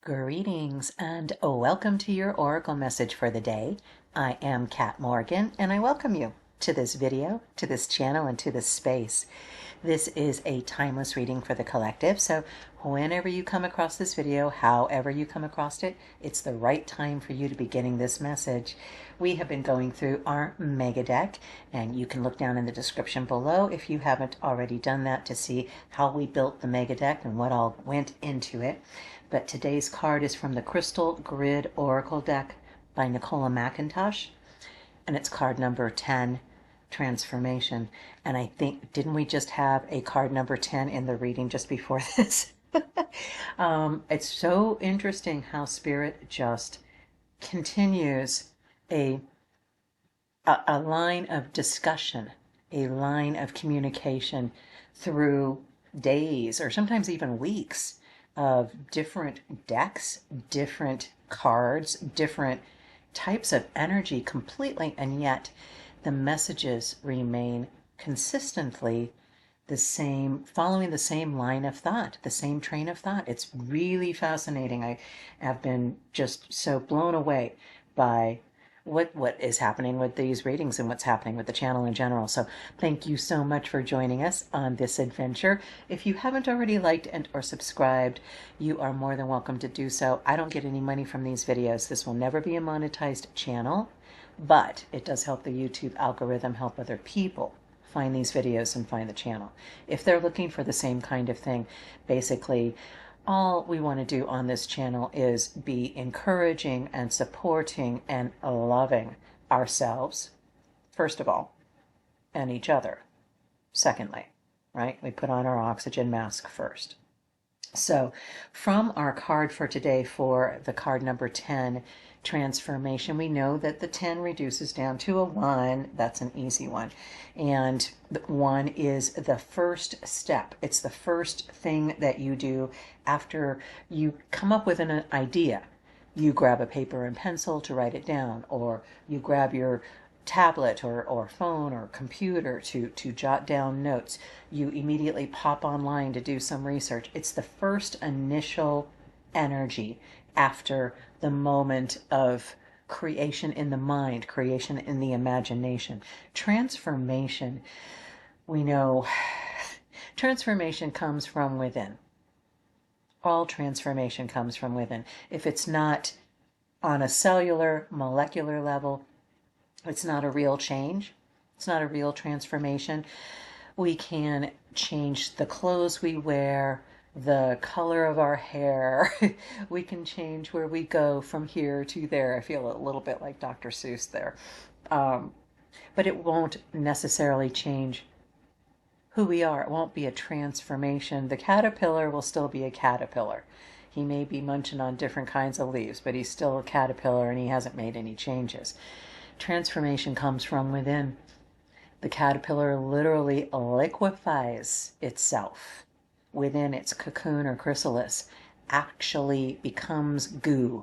Greetings and welcome to your Oracle message for the day. I am Kat Morgan and I welcome you to this video, to this channel, and to this space. This is a timeless reading for the collective, so whenever you come across this video, however you come across it, it's the right time for you to be getting this message. We have been going through our mega deck, and you can look down in the description below if you haven't already done that to see how we built the mega deck and what all went into it. But today's card is from the Crystal Grid Oracle deck by Nicola McIntosh, and it's card number 10, Transformation. And I think, didn't we just have a card number 10 in the reading just before this? It's so interesting how Spirit just continues a line of discussion, a line of communication through days or sometimes even weeks of different decks, different cards, different types of energy completely, and yet the messages remain consistently the same, following the same line of thought, the same train of thought. It's really fascinating. I have been just so blown away by what is happening with these readings and what's happening with the channel in general. So thank you so much for joining us on this adventure. If you haven't already liked and or subscribed, you are more than welcome to do so. I don't get any money from these videos. This will never be a monetized channel, but it does help the YouTube algorithm help other people find these videos and find the channel. If they're looking for the same kind of thing, basically all we want to do on this channel is be encouraging and supporting and loving ourselves, first of all, and each other, secondly, right? We put on our oxygen mask first. So from our card for today, for the card number 10, Transformation, we know that the 10 reduces down to a 1. That's an easy one. And the 1 is the first step. It's the first thing that you do after you come up with an idea. You grab a paper and pencil to write it down, or you grab your tablet or phone or computer to jot down notes. You immediately pop online to do some research. It's the first initial energy after the moment of creation in the mind, creation in the imagination. Transformation, we know, transformation comes from within. All transformation comes from within. If it's not on a cellular, molecular level, it's not a real change. It's not a real transformation. We can change the clothes we wear, the color of our hair. We can change where we go from here to there. I feel a little bit like Dr. Seuss there. But it won't necessarily change who we are. It won't be a transformation. The caterpillar will still be a caterpillar. He may be munching on different kinds of leaves, but he's still a caterpillar and he hasn't made any changes. Transformation comes from within. The caterpillar literally liquefies itself within its cocoon or chrysalis, actually becomes goo,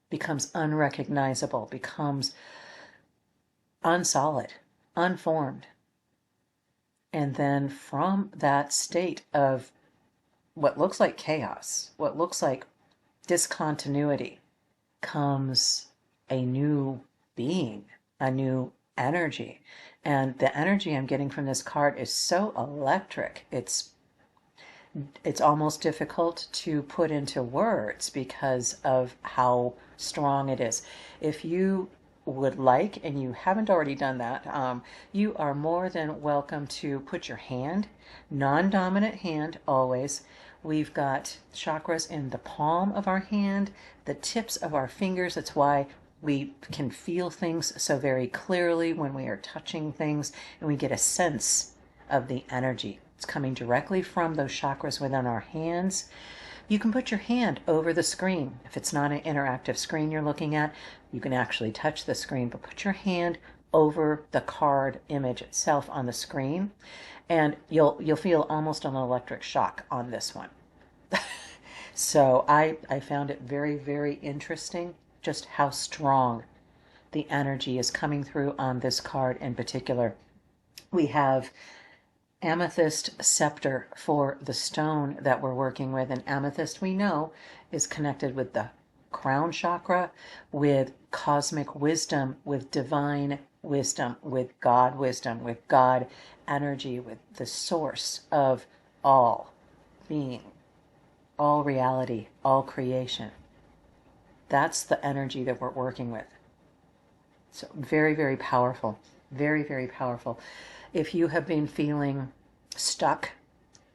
becomes unrecognizable, becomes unsolid, unformed. And then from that state of what looks like chaos, what looks like discontinuity, comes a new being, a new energy. And the energy I'm getting from this card is so electric. It's almost difficult to put into words because of how strong it is. If you would like, and you haven't already done that, you are more than welcome to put your hand, non-dominant hand always. We've got chakras in the palm of our hand, the tips of our fingers. That's why we can feel things so very clearly when we are touching things, and we get a sense of the energy. It's coming directly from those chakras within our hands. You can put your hand over the screen. If it's not an interactive screen you're looking at, you can actually touch the screen, but put your hand over the card image itself on the screen, and you'll feel almost an electric shock on this one. So I found it very, very interesting just how strong the energy is coming through on this card in particular. We have amethyst scepter for the stone that we're working with. And amethyst, we know, is connected with the crown chakra, with cosmic wisdom, with divine wisdom, with God energy, with the source of all being, all reality, all creation. That's the energy that we're working with. So very, very powerful. Very, very powerful. If you have been feeling stuck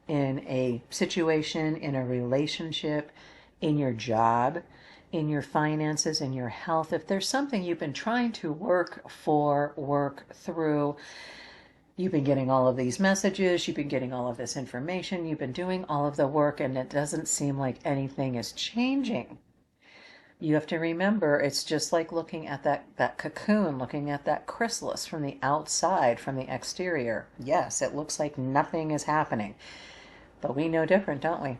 in a situation, in a relationship, in your job, in your finances, in your health, if there's something you've been trying to work through, you've been getting all of these messages, you've been getting all of this information, you've been doing all of the work, and it doesn't seem like anything is changing. You have to remember, it's just like looking at that cocoon, looking at that chrysalis from the outside, from the exterior. Yes, it looks like nothing is happening. But we know different, don't we?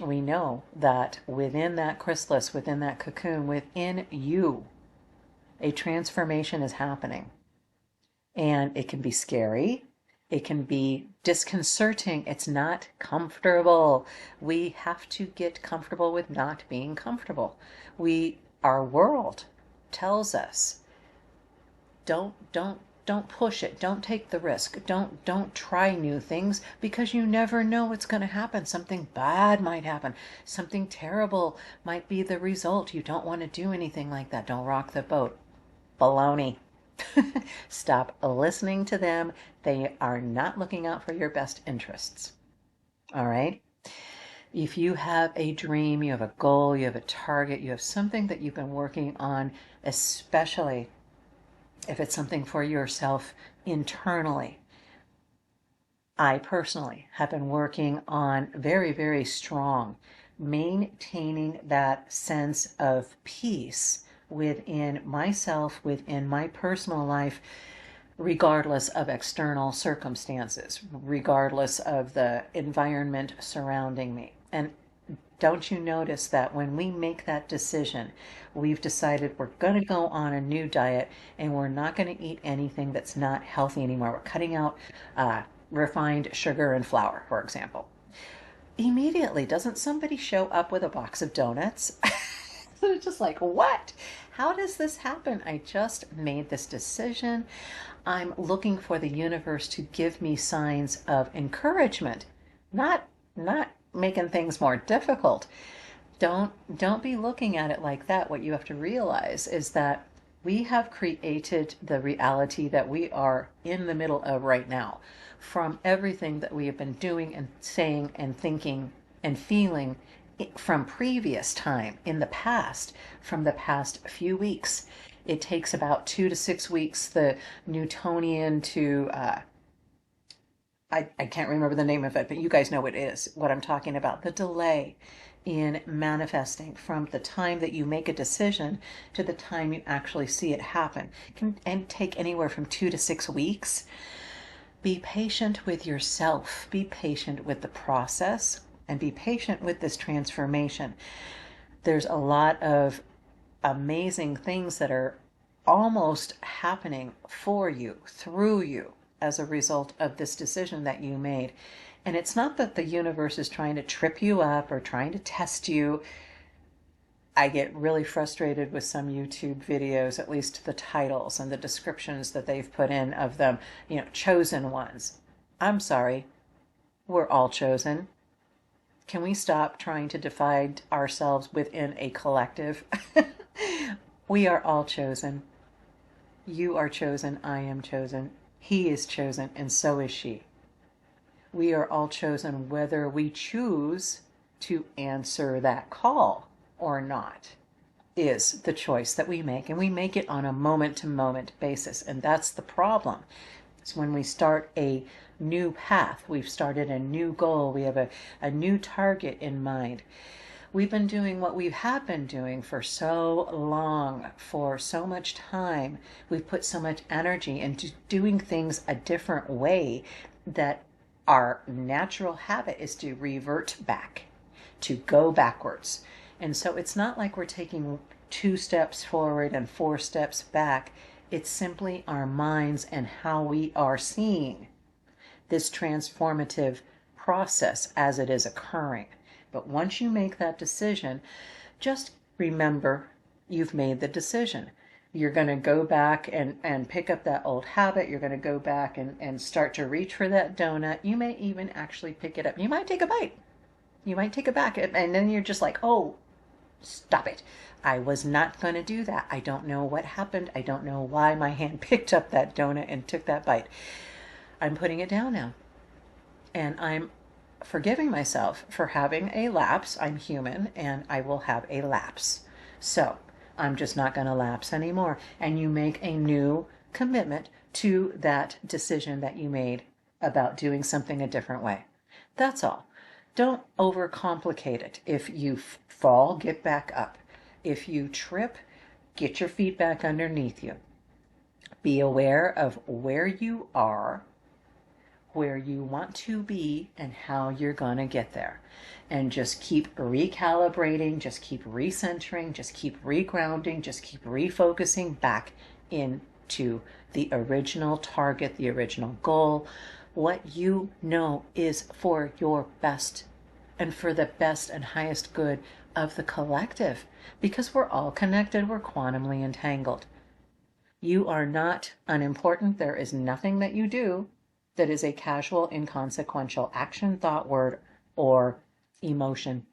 We know that within that chrysalis, within that cocoon, within you, a transformation is happening. And it can be scary. It can be disconcerting. It's not comfortable. We have to get comfortable with not being comfortable. Our world tells us, don't push it. Don't take the risk. Don't try new things, because you never know what's going to happen. Something bad might happen. Something terrible might be the result. You don't want to do anything like that. Don't rock the boat. Baloney. Stop listening to them. They are not looking out for your best interests. All right? If you have a dream, you have a goal, you have a target, you have something that you've been working on, especially if it's something for yourself internally. I personally have been working on very, very strong, maintaining that sense of peace within myself, within my personal life, regardless of external circumstances, regardless of the environment surrounding me. And don't you notice that when we make that decision, we've decided we're going to go on a new diet and we're not going to eat anything that's not healthy anymore. We're cutting out refined sugar and flour, for example. Immediately, doesn't somebody show up with a box of donuts? It's just like, what? How does this happen? I just made this decision. I'm looking for the universe to give me signs of encouragement, not making things more difficult. Don't be looking at it like that. What you have to realize is that we have created the reality that we are in the middle of right now from everything that we have been doing and saying and thinking and feeling from previous time in the past, from the past few weeks. It takes about 2 to 6 weeks, the Newtonian to, I can't remember the name of it, but you guys know what it is, what I'm talking about. The delay in manifesting from the time that you make a decision to the time you actually see it happen can take anywhere from 2 to 6 weeks. Be patient with yourself. Be patient with the process and be patient with this transformation. There's a lot of amazing things that are almost happening for you, through you, as a result of this decision that you made. And it's not that the universe is trying to trip you up or trying to test you. I get really frustrated with some YouTube videos, at least the titles and the descriptions that they've put in of them, chosen ones. I'm sorry, we're all chosen. Can we stop trying to divide ourselves within a collective? We are all chosen. You are chosen, I am chosen, he is chosen, and so is she. We are all chosen whether we choose to answer that call or not is the choice that we make, and we make it on a moment-to-moment basis, and that's the problem. It's when we start a new path, we've started a new goal, we have a new target in mind. We've been doing what we have been doing for so long, for so much time. We've put so much energy into doing things a different way that our natural habit is to revert back, to go backwards. And so it's not like we're taking 2 steps forward and 4 steps back. It's simply our minds and how we are seeing this transformative process as it is occurring. But once you make that decision, just remember you've made the decision. You're going to go back and pick up that old habit. You're going to go back and start to reach for that donut. You may even actually pick it up. You might take a bite. You might take a bite, and then you're just like, oh, stop it. I was not going to do that. I don't know what happened. I don't know why my hand picked up that donut and took that bite. I'm putting it down now. And I'm forgiving myself for having a lapse. I'm human and I will have a lapse. So I'm just not going to lapse anymore. And you make a new commitment to that decision that you made about doing something a different way. That's all. Don't overcomplicate it. If you fall, get back up. If you trip, get your feet back underneath you. Be aware of where you are, where you want to be, and how you're going to get there. And just keep recalibrating, just keep recentering, just keep regrounding, just keep refocusing back into the original target, the original goal, what you know is for your best and for the best and highest good of the collective, because we're all connected, we're quantumly entangled. You are not unimportant. There is nothing that you do that is a casual, inconsequential action, thought, word, or emotion.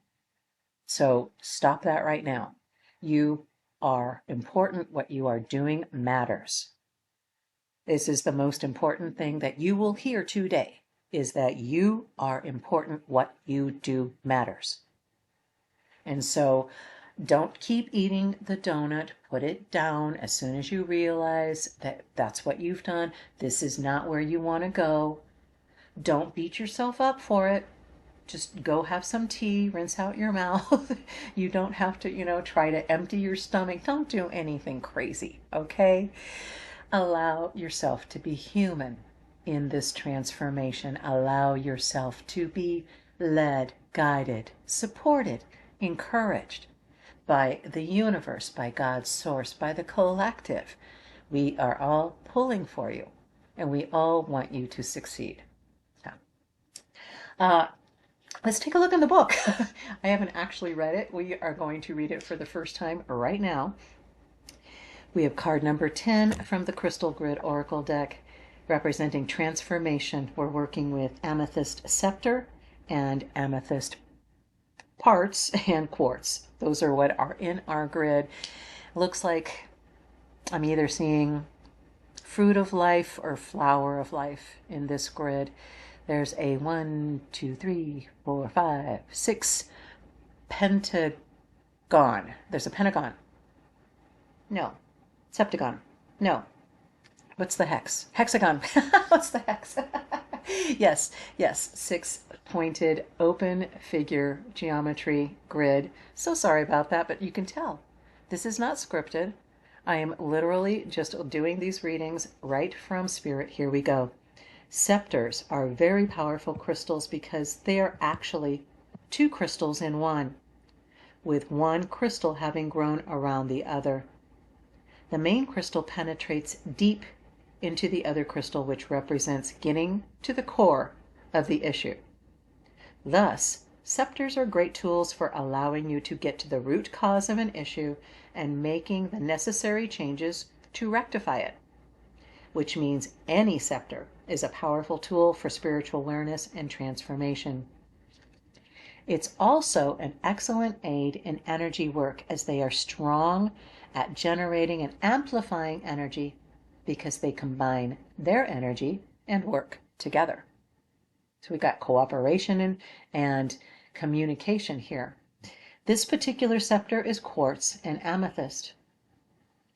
So stop that right now. You are important. What you are doing matters. This is the most important thing that you will hear today, is that you are important. What you do matters. And so don't keep eating the donut. Put it down as soon as you realize that that's what you've done. This is not where you want to go. Don't beat yourself up for it. Just go have some tea, rinse out your mouth. You don't have to, try to empty your stomach. Don't do anything crazy, okay? Allow yourself to be human in this transformation. Allow yourself to be led, guided, supported, encouraged by the universe, by God's source, by the collective. We are all pulling for you, and we all want you to succeed. Let's take a look in the book. I haven't actually read it. We are going to read it for the first time right now. We have card number 10 from the Crystal Grid Oracle deck, representing transformation. We're working with Amethyst Scepter and Amethyst Parts and Quartz. Those are what are in our grid. Looks like I'm either seeing Fruit of Life or Flower of Life in this grid. There's a 1, 2, 3, 4, 5, 6 pentagon. There's a pentagon. No. Septagon. No. What's the hex? Hexagon. What's the hex? Yes. 6 pointed open figure geometry grid. So sorry about that, but you can tell. This is not scripted. I am literally just doing these readings right from spirit. Here we go. Scepters are very powerful crystals because they are actually 2 crystals in one, with one crystal having grown around the other. The main crystal penetrates deep into the other crystal, which represents getting to the core of the issue. Thus, scepters are great tools for allowing you to get to the root cause of an issue and making the necessary changes to rectify it, which means any scepter is a powerful tool for spiritual awareness and transformation. It's also an excellent aid in energy work, as they are strong at generating and amplifying energy because they combine their energy and work together. So we've got cooperation and communication here. This particular scepter is quartz and amethyst.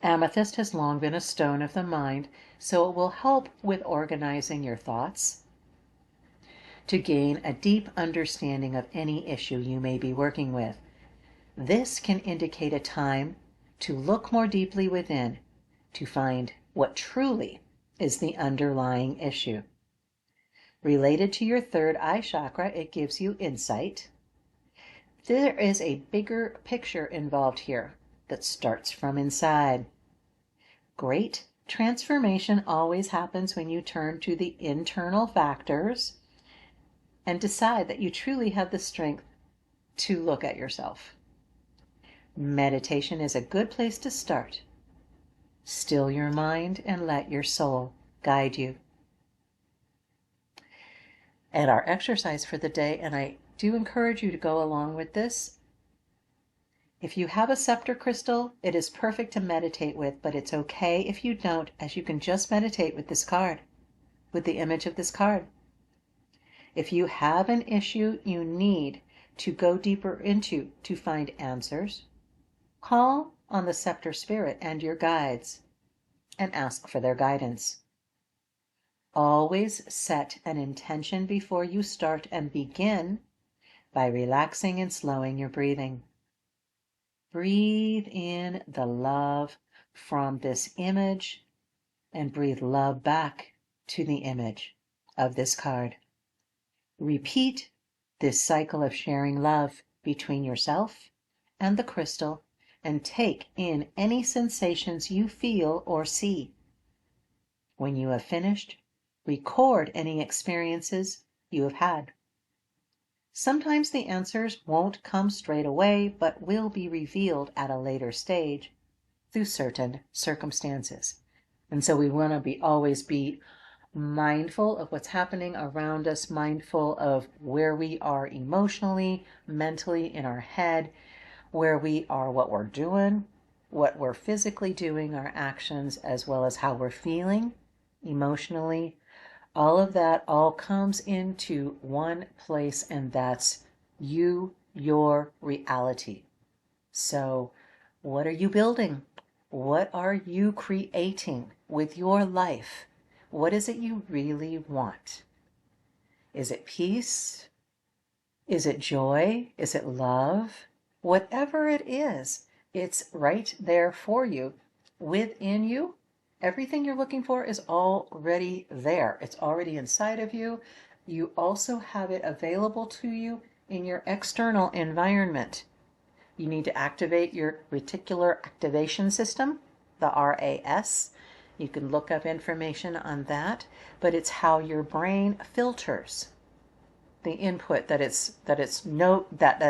Amethyst has long been a stone of the mind, so it will help with organizing your thoughts to gain a deep understanding of any issue you may be working with. This can indicate a time to look more deeply within to find what truly is the underlying issue. Related to your third eye chakra, it gives you insight. There is a bigger picture involved here that starts from inside. Great Transformation always happens when you turn to the internal factors and decide that you truly have the strength to look at yourself. Meditation is a good place to start. Still your mind and let your soul guide you. And our exercise for the day, and I do encourage you to go along with this. If you have a scepter crystal, it is perfect to meditate with, but it's okay if you don't, as you can just meditate with this card, with the image of this card. If you have an issue you need to go deeper into to find answers, call on the scepter spirit and your guides and ask for their guidance. Always set an intention before you start and begin by relaxing and slowing your breathing. Breathe in the love from this image and breathe love back to the image of this card. Repeat this cycle of sharing love between yourself and the crystal and take in any sensations you feel or see. When you have finished, record any experiences you have had. Sometimes the answers won't come straight away, but will be revealed at a later stage through certain circumstances. And so we want to always be mindful of what's happening around us, mindful of where we are emotionally, mentally, in our head, where we are, what we're doing, what we're physically doing, our actions, as well as how we're feeling emotionally. All of that all comes into one place, and that's you, your reality. So what are you building? What are you creating with your life? What is it you really want? Is it peace? Is it joy? Is it love? Whatever it is, it's right there for you, within you. Everything you're looking for is already there. It's already inside of you. You also have it available to you in your external environment. You need to activate your reticular activation system, the RAS. You can look up information on that, but it's how your brain filters the input that it's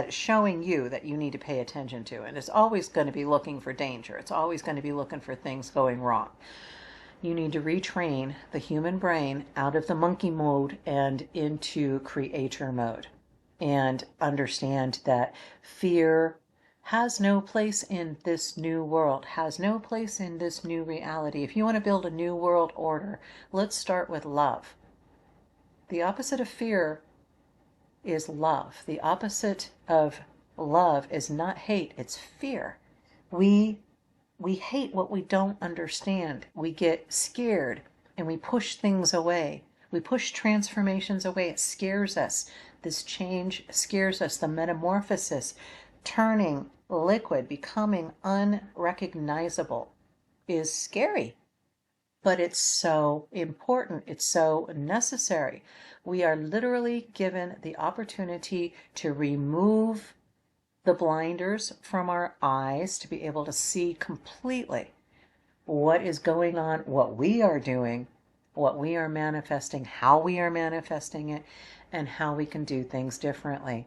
showing you that you need to pay attention to. And it's always going to be looking for danger. It's always going to be looking for things going wrong. You need to retrain the human brain out of the monkey mode and into creator mode, and understand that fear has no place in this new world, has no place in this new reality. If you want to build a new world order, let's start with love. The opposite of fear is love. The opposite of love is not hate, it's fear. We hate what we don't understand. We get scared and we push things away. We push transformations away. It scares us. This change scares us. The metamorphosis, turning liquid, becoming unrecognizable, is scary. But it's so important. It's so necessary. We are literally given the opportunity to remove the blinders from our eyes to be able to see completely what is going on, what we are doing, what we are manifesting, how we are manifesting it, and how we can do things differently.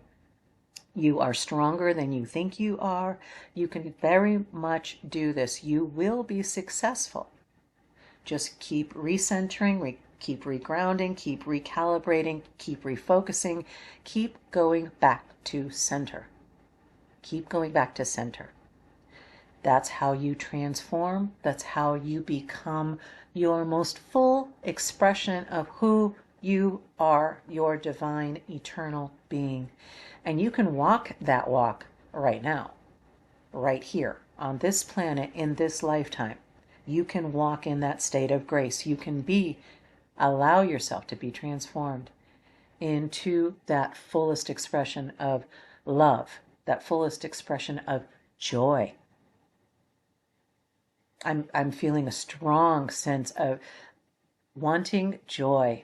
You are stronger than you think you are. You can very much do this. You will be successful. Just keep recentering, keep regrounding, keep recalibrating, keep refocusing, keep going back to center. Keep going back to center. That's how you transform. That's how you become your most full expression of who you are, your divine, eternal being. And you can walk that walk right now, right here, on this planet, in this lifetime. You can walk in that state of grace. You can allow yourself to be transformed into that fullest expression of love, that fullest expression of joy. I'm feeling a strong sense of wanting joy,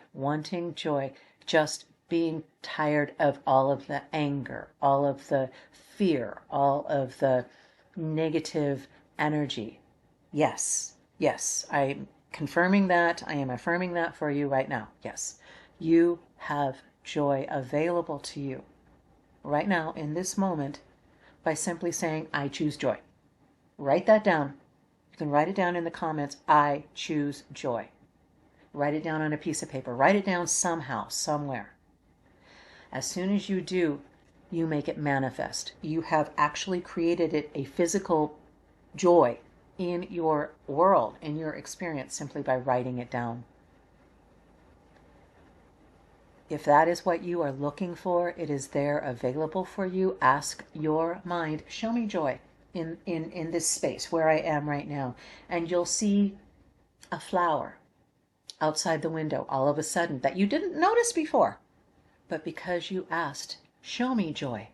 just being tired of all of the anger, all of the fear, all of the negative energy. Yes, Yes, I'm confirming that. I am affirming that for you right now. Yes, you have joy available to you right now in this moment by simply saying, I choose joy. Write that down. You can write it down in the comments. I choose joy. Write it down on a piece of paper. Write it down somehow, somewhere. As soon as you do, you make it manifest. You have actually created it a physical joy in your world, in your experience, simply by writing it down. If that is what you are looking for, it is there available for you. Ask your mind, show me joy in this space where I am right now. And you'll see a flower outside the window all of a sudden that you didn't notice before. But because you asked, show me joy.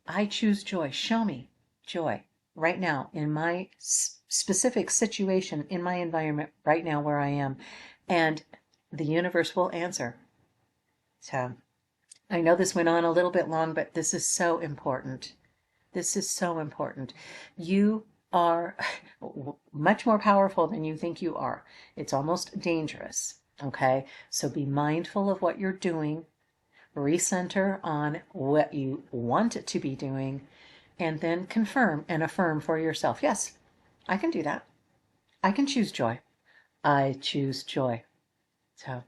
I choose joy. Show me joy right now in my specific situation, in my environment right now where I am. And the universe will answer. So I know this went on a little bit long, but this is so important. This is so important. You are much more powerful than you think you are. It's almost dangerous. Okay? So be mindful of what you're doing. Recenter on what you want to be doing, and then confirm and affirm for yourself. Yes, I can do that. I can choose joy. I choose joy. So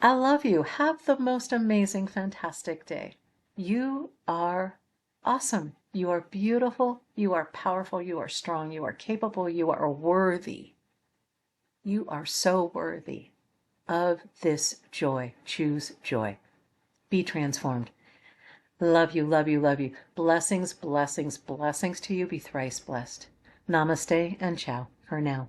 I love you. Have the most amazing, fantastic day. You are awesome. You are beautiful. You are powerful. You are strong. You are capable. You are worthy. You are so worthy of this joy. Choose joy. Be transformed. Love you, love you, love you. Blessings, blessings, blessings to you. Be thrice blessed. Namaste and ciao for now.